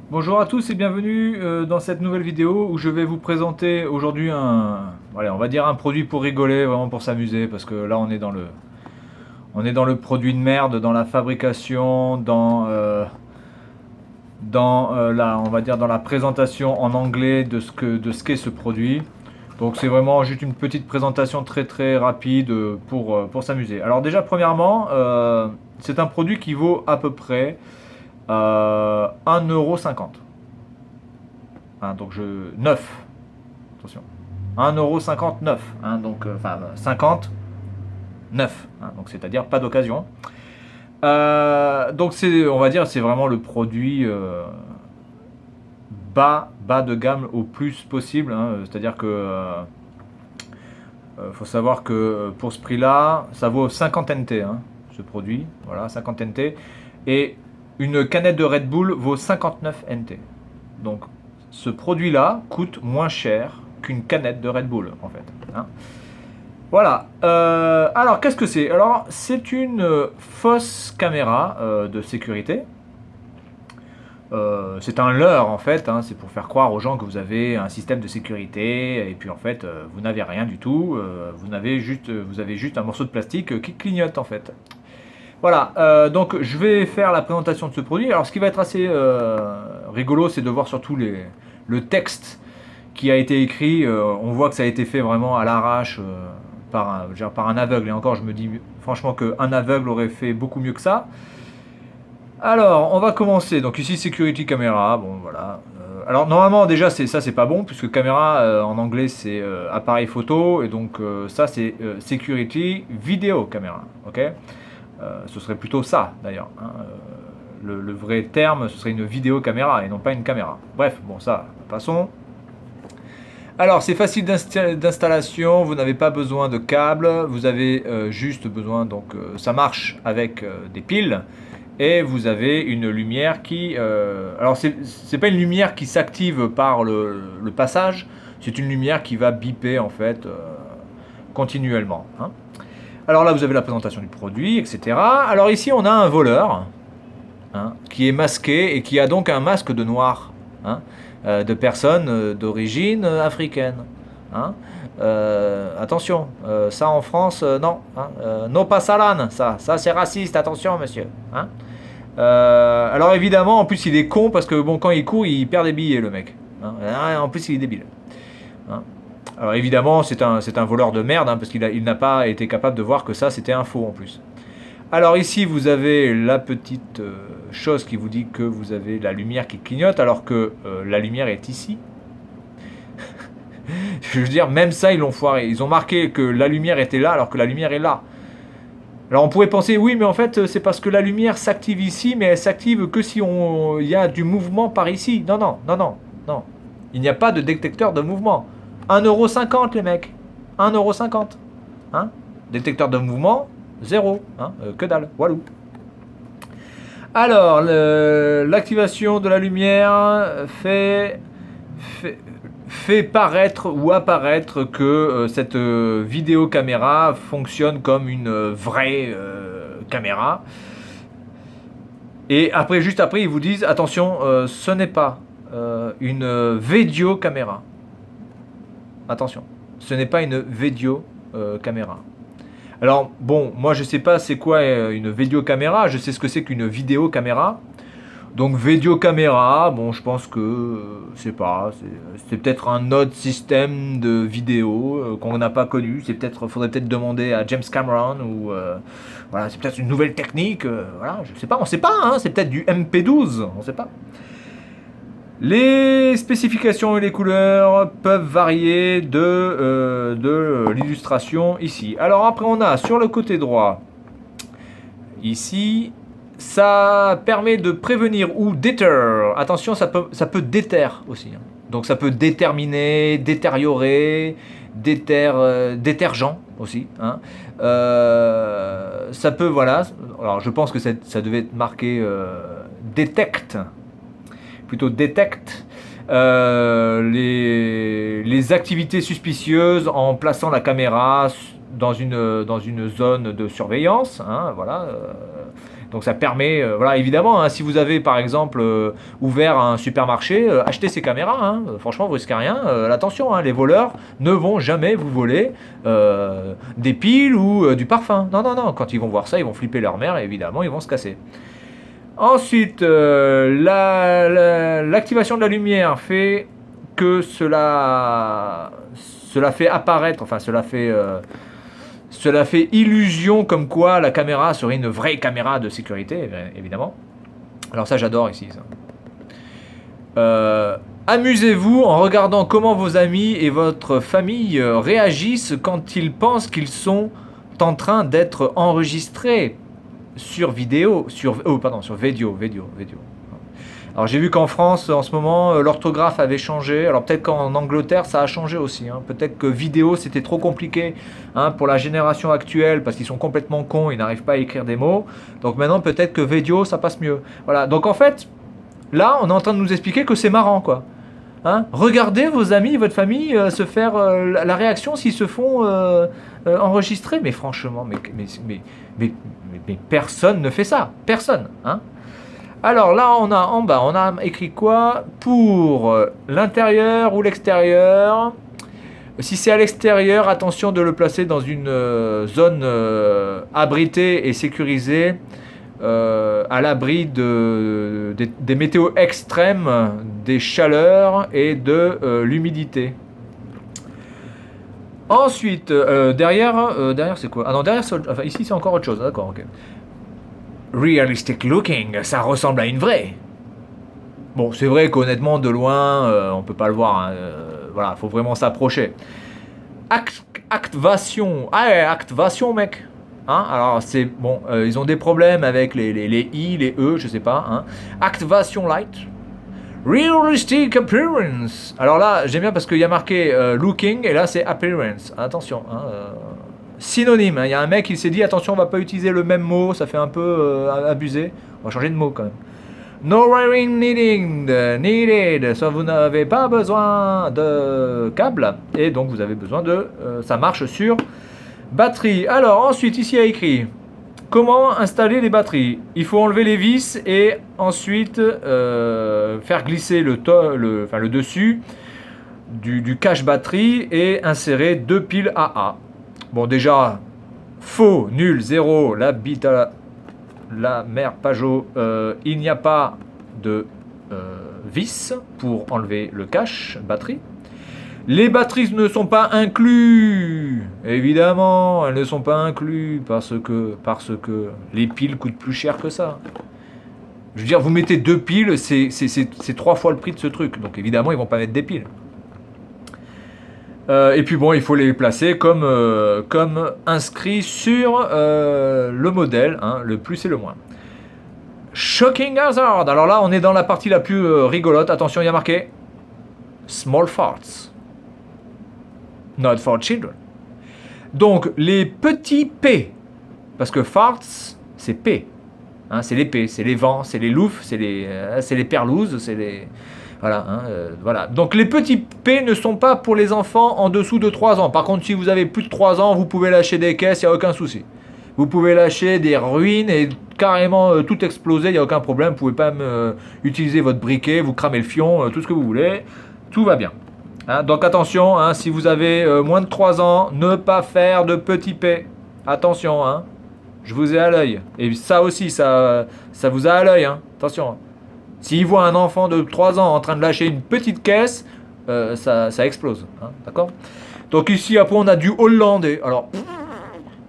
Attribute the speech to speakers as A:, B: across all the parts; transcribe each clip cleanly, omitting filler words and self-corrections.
A: Bonjour à tous et bienvenue dans cette nouvelle vidéo où je vais vous présenter aujourd'hui voilà, on va dire un produit pour rigoler, vraiment pour s'amuser, parce que là on est dans le produit de merde, dans la fabrication, on va dire dans la présentation en anglais de ce qu'est ce produit. Donc c'est vraiment juste une petite présentation très très rapide pour s'amuser. Alors déjà premièrement, c'est un produit qui vaut à peu près 1,50 €. Hein, donc je 9, attention. 1,59 €, hein, donc enfin 50, 9, hein, donc c'est-à-dire pas d'occasion. Donc c'est, on va dire, c'est vraiment le produit bas de gamme au plus possible, hein, c'est-à-dire que faut savoir que pour ce prix-là, ça vaut 50 NT, hein, ce produit, voilà, 50 NT, et une canette de Red Bull vaut 59 NT. Donc ce produit-là coûte moins cher qu'une canette de Red Bull, en fait, hein. Voilà. Alors, qu'est-ce que c'est? Alors, c'est une fausse caméra de sécurité. C'est un leurre en fait, hein, c'est pour faire croire aux gens que vous avez un système de sécurité et puis en fait vous n'avez rien du tout, vous avez juste un morceau de plastique qui clignote en fait. Voilà, donc je vais faire la présentation de ce produit. Alors ce qui va être assez rigolo, c'est de voir surtout le texte qui a été écrit. On voit que ça a été fait vraiment à l'arrache par un aveugle. Et encore, je me dis franchement qu'un aveugle aurait fait beaucoup mieux que ça. Alors, on va commencer. Donc ici, security camera. Bon, voilà. Alors normalement, déjà, c'est pas bon puisque caméra en anglais c'est appareil photo et donc ça c'est security vidéo caméra. Ok. Ce serait plutôt ça d'ailleurs, hein. Le vrai terme, ce serait une vidéo caméra et non pas une caméra. Bref, bon ça, passons. Alors c'est facile d'installation, vous n'avez pas besoin de câbles, vous avez juste besoin, donc ça marche avec des piles, et vous avez une lumière qui... alors c'est pas une lumière qui s'active par le passage, c'est une lumière qui va biper en fait continuellement, hein. Alors là vous avez la présentation du produit, etc. Alors ici on a un voleur, hein, qui est masqué et qui a donc un masque de noir, hein, de personnes d'origine africaine, hein. Attention, ça en France, non, hein, no pasaran, ça c'est raciste, attention monsieur, hein. Alors évidemment, en plus il est con parce que bon, quand il court, il perd des billets le mec, hein. En plus il est débile, hein. Alors évidemment, c'est un voleur de merde, hein, parce il n'a pas été capable de voir que ça c'était un faux en plus. Alors ici, vous avez la petite chose qui vous dit que vous avez la lumière qui clignote, alors que la lumière est ici. Je veux dire, même ça, ils l'ont foiré. Ils ont marqué que la lumière était là, alors que la lumière est là. Alors on pourrait penser, oui, mais en fait, c'est parce que la lumière s'active ici, mais elle s'active que si il y a du mouvement par ici. Non, non, non, non, non. Il n'y a pas de détecteur de mouvement. 1,50 € les mecs. 1,50 €. Hein, détecteur de mouvement, zéro. Hein, que dalle. Walou. Alors, l'activation de la lumière fait, fait paraître ou apparaître que cette vidéocaméra fonctionne comme une vraie caméra. Et après, juste après, ils vous disent attention, ce n'est pas une vidéocaméra. Attention, ce n'est pas une vidéocaméra. Alors bon, moi je sais pas c'est quoi une vidéocaméra, je sais ce que c'est qu'une vidéocaméra. Donc vidéocaméra, bon je pense que c'est pas, c'est peut-être un autre système de vidéo qu'on n'a pas connu. Faudrait peut-être demander à James Cameron ou voilà, c'est peut-être une nouvelle technique. Voilà, je sais pas, on sait pas, hein, c'est peut-être du MP12, on sait pas. Les spécifications et les couleurs peuvent varier de l'illustration ici. Alors après on a sur le côté droit, ici, ça permet de prévenir ou déter. Attention, ça peut déter aussi, hein. Donc ça peut déterminer, détériorer, détergent aussi, hein. Ça peut, voilà. Alors je pense que ça devait être marqué detect, plutôt détecte les activités suspicieuses en plaçant la caméra dans une zone de surveillance, hein, voilà. Donc ça permet, voilà, évidemment, hein, si vous avez par exemple ouvert un supermarché, achetez ces caméras, hein, franchement vous risquez rien. Attention, hein, les voleurs ne vont jamais vous voler des piles ou du parfum. Non, non, non, quand ils vont voir ça, ils vont flipper leur mère et évidemment ils vont se casser. Ensuite, l'activation de la lumière fait que cela fait apparaître, enfin cela fait illusion comme quoi la caméra serait une vraie caméra de sécurité, évidemment. Alors ça, j'adore ici. Amusez-vous en regardant comment vos amis et votre famille réagissent quand ils pensent qu'ils sont en train d'être enregistrés sur vidéo, sur vidéo. Alors j'ai vu qu'en France, en ce moment, l'orthographe avait changé. Alors peut-être qu'en Angleterre, ça a changé aussi. Hein. Peut-être que vidéo, c'était trop compliqué hein, pour la génération actuelle, parce qu'ils sont complètement cons, ils n'arrivent pas à écrire des mots. Donc maintenant, peut-être que vidéo, ça passe mieux. Voilà, donc en fait, là, on est en train de nous expliquer que c'est marrant, quoi. Hein, regardez vos amis, votre famille se faire la réaction s'ils se font enregistrer. Mais franchement, mais personne ne fait ça. Personne, hein. Alors là, on a en bas, on a écrit quoi? Pour l'intérieur ou l'extérieur. Si c'est à l'extérieur, attention de le placer dans une zone abritée et sécurisée, à l'abri des météos extrêmes, des chaleurs et de l'humidité. Ensuite, derrière c'est quoi? Ah non, derrière, enfin, ici c'est encore autre chose, d'accord, ok. Realistic looking, ça ressemble à une vraie. Bon, c'est vrai qu'honnêtement, de loin, on peut pas le voir. Hein, voilà, faut vraiment s'approcher. Activation. Ah ouais, activation, mec. Hein, alors, c'est bon, ils ont des problèmes avec les I, les E, je sais pas. Hein. Activation light. Realistic appearance. Alors là, j'aime bien parce qu'il y a marqué looking et là, c'est appearance. Attention, hein, synonyme, il y a un mec qui s'est dit attention, on va pas utiliser le même mot, ça fait un peu abusé. On va changer de mot quand même. No wiring needed. Ça, vous n'avez pas besoin de câble et donc vous avez besoin de ça marche sur batterie. Alors ensuite ici il y a écrit comment installer les batteries. Il faut enlever les vis et ensuite faire glisser le dessus du cache batterie et insérer 2 piles AA. Bon, déjà, faux, nul, zéro, la bite à la mère Pajot, il n'y a pas de vis pour enlever le cache batterie. Les batteries ne sont pas inclus, évidemment, elles ne sont pas inclus parce que les piles coûtent plus cher que ça. Je veux dire, vous mettez 2 piles, c'est 3 fois le prix de ce truc, donc évidemment, ils vont pas mettre des piles. Et puis bon, il faut les placer comme inscrit sur le modèle, hein, le plus et le moins. Shocking hazard. Alors là, on est dans la partie la plus rigolote. Attention, il y a marqué small farts, not for children. Donc les petits P, parce que farts, c'est P, hein, c'est les P, c'est les vents, c'est les loufs, c'est les perlouses, c'est les voilà, hein, voilà. Donc les petits P ne sont pas pour les enfants en dessous de 3 ans. Par contre, si vous avez plus de 3 ans, vous pouvez lâcher des caisses, il n'y a aucun souci. Vous pouvez lâcher des ruines et carrément tout exploser, il n'y a aucun problème. Vous pouvez pas utiliser votre briquet, vous cramez le fion, tout ce que vous voulez. Tout va bien. Hein, donc attention, hein, si vous avez moins de 3 ans, ne pas faire de petits P. Attention, hein, je vous ai à l'œil. Et ça aussi, ça vous a à l'œil. Hein. Attention. Hein. S'il voit un enfant de 3 ans en train de lâcher une petite caisse, ça explose. Hein, d'accord ? Donc ici, après, on a du hollandais. Alors,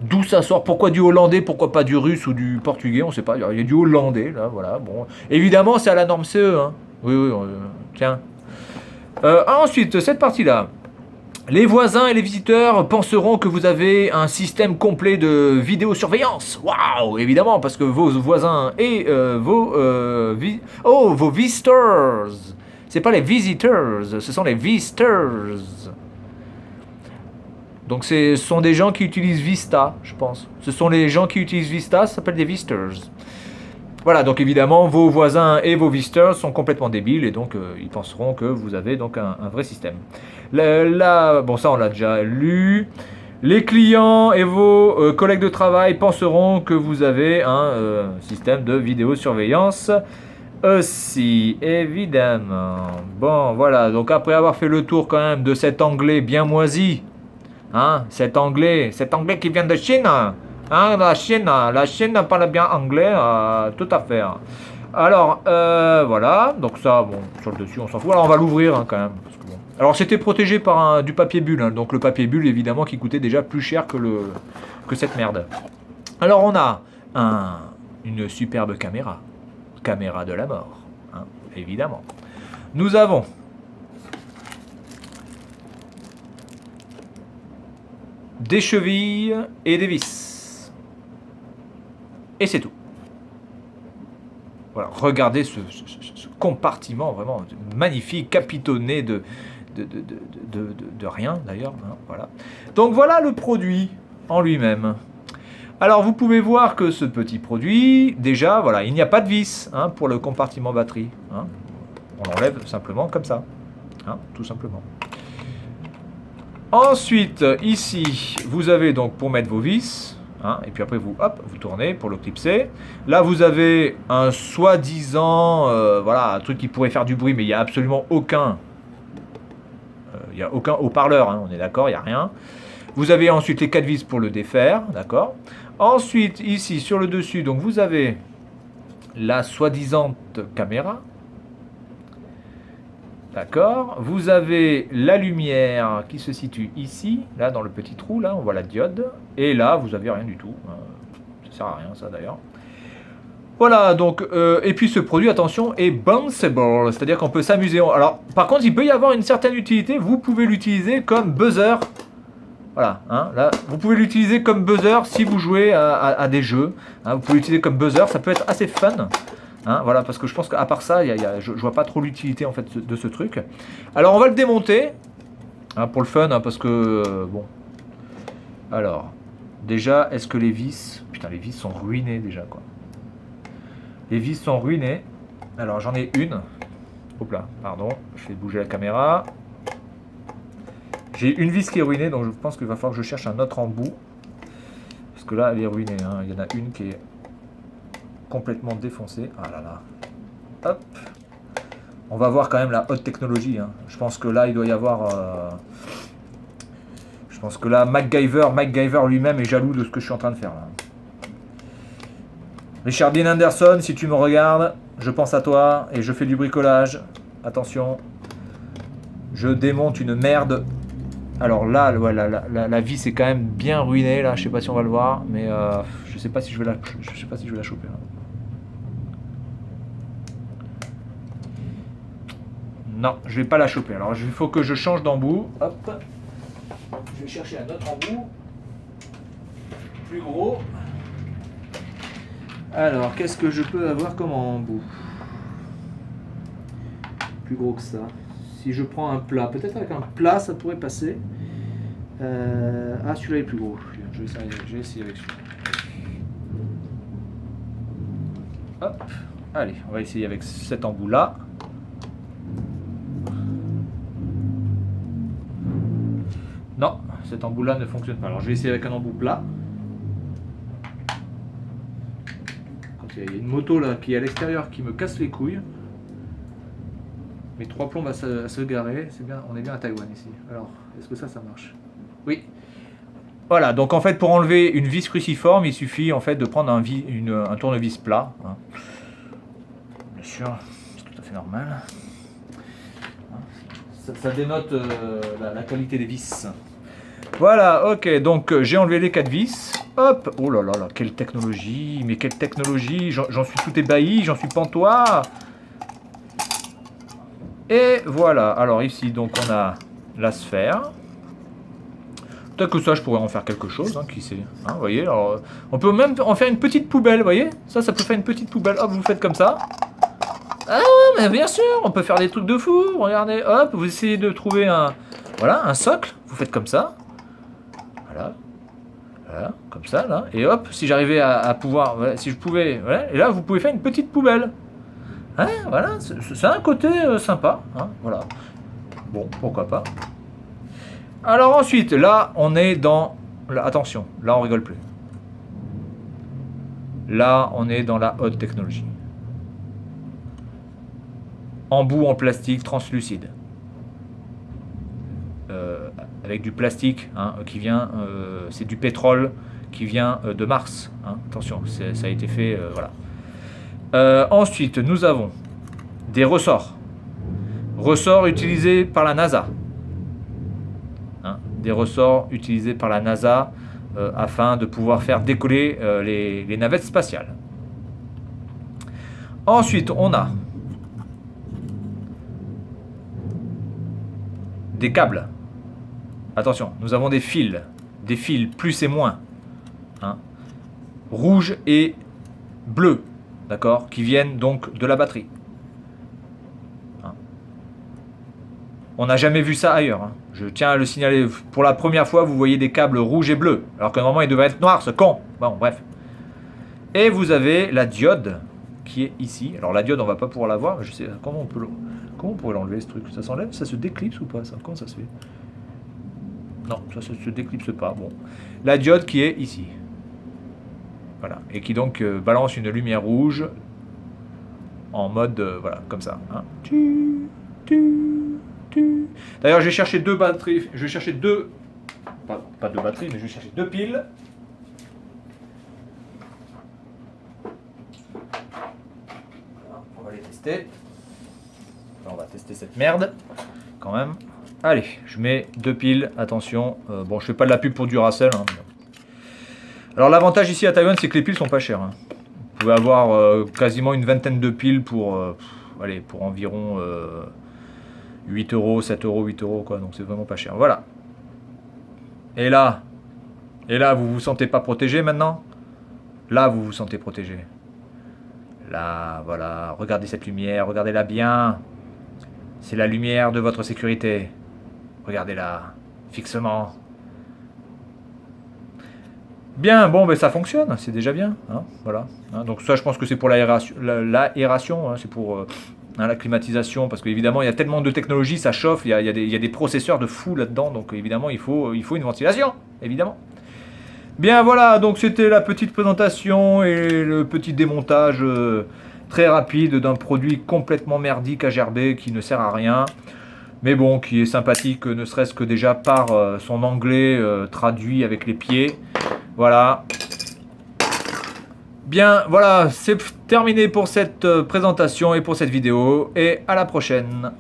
A: d'où ça sort ? Pourquoi du hollandais ? Pourquoi pas du russe ou du portugais ? On ne sait pas. Il y a du hollandais, là, voilà. Bon. Évidemment, c'est à la norme CE. Hein. Oui, tiens. Ensuite, cette partie-là. Les voisins et les visiteurs penseront que vous avez un système complet de vidéosurveillance. Waouh, évidemment, parce que vos voisins et vos visitors. C'est pas les visitors, ce sont les visitors. Donc ce sont des gens qui utilisent Vista, je pense. Ce sont les gens qui utilisent Vista, ça s'appelle des visitors. Voilà, donc évidemment, vos voisins et vos visiteurs sont complètement débiles et donc ils penseront que vous avez donc un vrai système. Là, bon, ça on l'a déjà lu. Les clients et vos collègues de travail penseront que vous avez un système de vidéosurveillance aussi, évidemment. Bon, voilà, donc après avoir fait le tour quand même de cet anglais bien moisi, hein, cet anglais qui vient de Chine, hein, la Chine parle bien anglais, tout à fait. Alors, voilà, donc ça, bon, sur le dessus, on s'en fout. Alors, on va l'ouvrir hein, quand même. Parce que, bon. Alors, c'était protégé par du papier bulle, hein, donc le papier bulle, évidemment, qui coûtait déjà plus cher que cette merde. Alors, on a une superbe caméra de la mort, hein, évidemment. Nous avons des chevilles et des vis. Et c'est tout. Voilà, regardez ce compartiment vraiment magnifique, capitonné de rien d'ailleurs. Hein, voilà. Donc voilà le produit en lui-même. Alors vous pouvez voir que ce petit produit, déjà, voilà, il n'y a pas de vis hein, pour le compartiment batterie. Hein. On l'enlève simplement comme ça, hein, tout simplement. Ensuite, ici, vous avez donc pour mettre vos vis, hein, et puis après vous, hop, vous tournez pour le clipser. Là, vous avez un soi-disant, voilà, un truc qui pourrait faire du bruit, mais il n'y a absolument aucun, haut-parleur, hein, on est d'accord, il n'y a rien. Vous avez ensuite les 4 vis pour le défaire, d'accord. Ensuite, ici, sur le dessus, donc vous avez la soi-disant caméra. D'accord. Vous avez la lumière qui se situe ici, là, dans le petit trou, là, on voit la diode. Et là, vous n'avez rien du tout. Ça sert à rien, ça, d'ailleurs. Voilà, donc, et puis ce produit, attention, est bounceable, c'est-à-dire qu'on peut s'amuser. Alors, par contre, il peut y avoir une certaine utilité. Vous pouvez l'utiliser comme buzzer. Voilà, hein, là, vous pouvez l'utiliser comme buzzer si vous jouez à des jeux. Hein, vous pouvez l'utiliser comme buzzer, ça peut être assez fun. Hein, voilà, parce que je pense qu'à part ça, je vois pas trop l'utilité en fait de ce truc. Alors on va le démonter hein, pour le fun, hein, parce que bon. Alors, déjà, est-ce que les vis, putain, les vis sont ruinées déjà quoi. Les vis sont ruinées. Alors j'en ai une. Hop là, pardon, je fais bouger la caméra. J'ai une vis qui est ruinée, donc je pense qu'il va falloir que je cherche un autre embout. Parce que là, elle est ruinée. Hein. Il y en a une qui est complètement défoncée. Ah là là. Hop. On va voir quand même la haute technologie. Hein. Je pense que là, il doit y avoir... Je pense que là, MacGyver lui-même est jaloux de ce que je suis en train de faire. Là. Richard Dean Anderson, si tu me regardes, je pense à toi et je fais du bricolage. Attention. Je démonte une merde. Alors là, la vis est quand même bien ruinée. Là, je sais pas si on va le voir, mais je sais pas si je vais la choper. Là. Non, je vais pas la choper. Alors, il faut que je change d'embout. Hop. Je vais chercher un autre embout. Plus gros. Alors, qu'est-ce que je peux avoir comme embout? Plus gros que ça. Si je prends un plat, peut-être avec un plat, ça pourrait passer. Ah, celui-là est plus gros. Je vais essayer avec celui-là. Hop. Allez, on va essayer avec cet embout-là. Non, cet embout-là ne fonctionne pas. Alors, je vais essayer avec un embout plat. Il y a une moto là qui est à l'extérieur qui me casse les couilles. Mes 3 plombs va se garer. C'est bien, on est bien à Taïwan ici. Alors, est-ce que ça marche? Oui. Voilà, donc en fait pour enlever une vis cruciforme, il suffit en fait de prendre un tournevis plat. Hein. Bien sûr, c'est tout à fait normal. Ça dénote la qualité des vis. Voilà, ok, donc j'ai enlevé les 4 vis. Hop, oh là là là, quelle technologie, mais quelle technologie, j'en suis tout ébahi, j'en suis pantois. Et voilà, alors ici donc on a la sphère. Peut-être que ça je pourrais en faire quelque chose, hein, qui sait. Hein, vous voyez, alors, on peut même en faire une petite poubelle, vous voyez. Ça peut faire une petite poubelle, hop, vous faites comme ça. Ah mais bien sûr, on peut faire des trucs de fou, regardez, hop, vous essayez de trouver un socle, vous faites comme ça. Voilà, comme ça, là. Et hop, si j'arrivais à pouvoir, voilà, si je pouvais, voilà, et là, vous pouvez faire une petite poubelle. Hein, voilà, c'est un côté sympa, hein, voilà. Bon, pourquoi pas. Alors ensuite, là, on est dans là, attention, là on rigole plus. Là, on est dans la haute technologie. Embout en plastique translucide. Avec du plastique hein, qui vient, c'est du pétrole qui vient de Mars. Hein. Attention, ça a été fait, voilà. Ensuite, nous avons des ressorts. Ressorts utilisés par la NASA. Hein, des ressorts utilisés par la NASA afin de pouvoir faire décoller les navettes spatiales. Ensuite, on a des câbles. Attention, nous avons des fils plus et moins, hein, rouge et bleu, d'accord, qui viennent donc de la batterie. Hein. On n'a jamais vu ça ailleurs. Hein. Je tiens à le signaler. Pour la première fois, vous voyez des câbles rouges et bleus, alors que normalement ils devraient être noirs, ce con. Bon, bref. Et vous avez la diode qui est ici. Alors la diode, on va pas pouvoir la voir. Je sais comment on pourrait l'enlever ce truc. Ça s'enlève, ça se déclipse ou pas ça? Comment ça se fait? Non, ça se déclipse pas. Bon, la diode qui est ici. Voilà, et qui donc balance une lumière rouge en mode voilà, comme ça. Hein. D'ailleurs, je vais chercher deux batteries. Je vais chercher deux. Pas deux batteries, mais je vais chercher deux piles. Voilà, on va les tester. On va tester cette merde, quand même. Allez, je mets deux piles, attention. Bon, je fais pas de la pub pour Duracell. Hein. Alors l'avantage ici à Taïwan, c'est que les piles sont pas chères. Hein. Vous pouvez avoir quasiment une vingtaine de piles pour, allez, pour environ 8 euros, 7 euros, 8 euros, quoi. Donc c'est vraiment pas cher. Voilà. Et là, vous vous sentez pas protégé maintenant? Là, vous vous sentez protégé. Là, voilà. Regardez cette lumière, regardez-la bien. C'est la lumière de votre sécurité. Regardez-la, fixement. Bien, bon, ben ça fonctionne, c'est déjà bien. Hein, voilà. Hein, donc ça, je pense que c'est pour l'aération, hein, c'est pour hein, la climatisation, parce qu'évidemment, il y a tellement de technologies, ça chauffe, il y a des processeurs de fou là-dedans, donc évidemment, il faut une ventilation, évidemment. Bien, voilà, donc c'était la petite présentation et le petit démontage très rapide d'un produit complètement merdique à gerber qui ne sert à rien. Mais bon, qui est sympathique, ne serait-ce que déjà par son anglais traduit avec les pieds. Voilà. Bien, voilà, c'est terminé pour cette présentation et pour cette vidéo. Et à la prochaine.